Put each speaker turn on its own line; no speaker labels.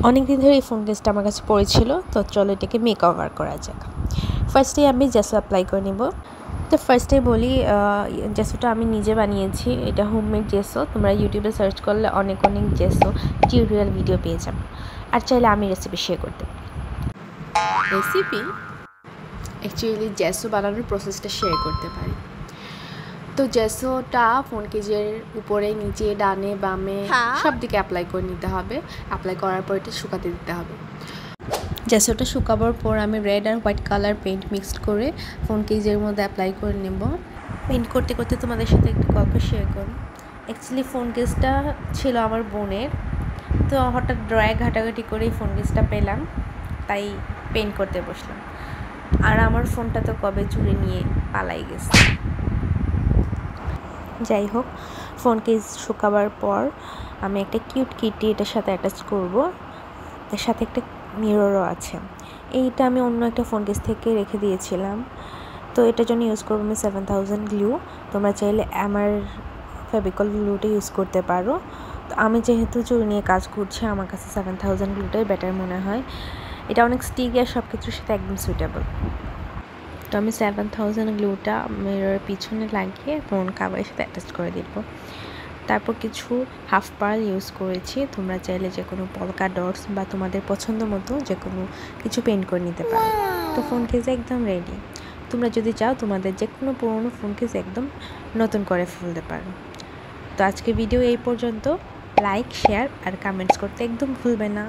অনেক দিন ধরে এই ফোন কেসটা আমার কাছে পড়েছিল, তো চলো এটাকে মেক ওভার করা যাক। ফার্স্টে আমি জেসো অ্যাপ্লাই করে নেব। তো ফার্স্টে বলি, জেসোটা আমি নিজে বানিয়েছি। এটা হোমমেড জেসো। তোমরা ইউটিউবে সার্চ করলে অনেক জেসো টিউটোরিয়াল ভিডিও পেয়ে যাবে। আর চাইলে আমি রেসিপি শেয়ার করতে অ্যাকচুয়ালি জেসো বানানোর প্রসেসটা শেয়ার করতে পারি। তো জেসোটা ফোন কেজের উপরে, নিচে, ডানে, বামে সব দিকে অ্যাপ্লাই করে নিতে হবে। অ্যাপ্লাই করার পর এটা শুকাতে দিতে হবে। জেসোটা শুকাবার পর আমি রেড আর হোয়াইট কালার পেন্ট মিক্সড করে ফোন কেজের মধ্যে অ্যাপ্লাই করে নেব। পেন্ট করতে করতে তোমাদের সাথে একটা গল্প শেয়ার করি। অ্যাকচুয়ালি ফোন কেসটা ছিল আমার বোনের, তো হঠাৎ ড্রয়ে ঘাটাঘাটি করে এই ফোন কেসটা পেলাম, তাই পেন্ট করতে বসলাম। আর আমার ফোনটা তো কবে চুরি নিয়ে পালাই গেছে। যাই হোক, ফোন কেস শুকাবার পর আমি একটা কিউট কিটি এটার সাথে অ্যাটাচ করব। এর সাথে একটা মিররও আছে। এইটা আমি অন্য একটা ফোন কেস থেকে রেখে দিয়েছিলাম। তো এটার জন্য ইউজ করবো আমি 7000 গ্লু। তোমরা চাইলে আমার ফেভিকল গ্লুটা ইউজ করতে পারো। তো আমি যেহেতু চুরি নিয়ে কাজ করছি, আমার কাছে 7000 গ্লুটাই বেটার মনে হয়। এটা অনেক স্টিক আর সব কিছুর সাথে একদম সুইটেবল। তো আমি 7000 গ্লুটা মিররের পিছনে লাগিয়ে ফোন কাভারের সাথে অ্যাটাচ করে দিব। তারপর কিছু হাফ পার্ল ইউজ করেছি। তোমরা চাইলে যে কোনো পলকা ডটস বা তোমাদের পছন্দ মতো যে কোনো কিছু পেন্ট করে নিতে পারো। তো ফোন কেস একদম রেডি। তোমরা যদি চাও তোমাদের যে কোনো পুরোনো ফোন কেস একদম নতুন করে ফেলতে পারো। তো আজকে ভিডিও এই পর্যন্ত। লাইক, শেয়ার আর কমেন্টস করতে একদম ভুলবে না।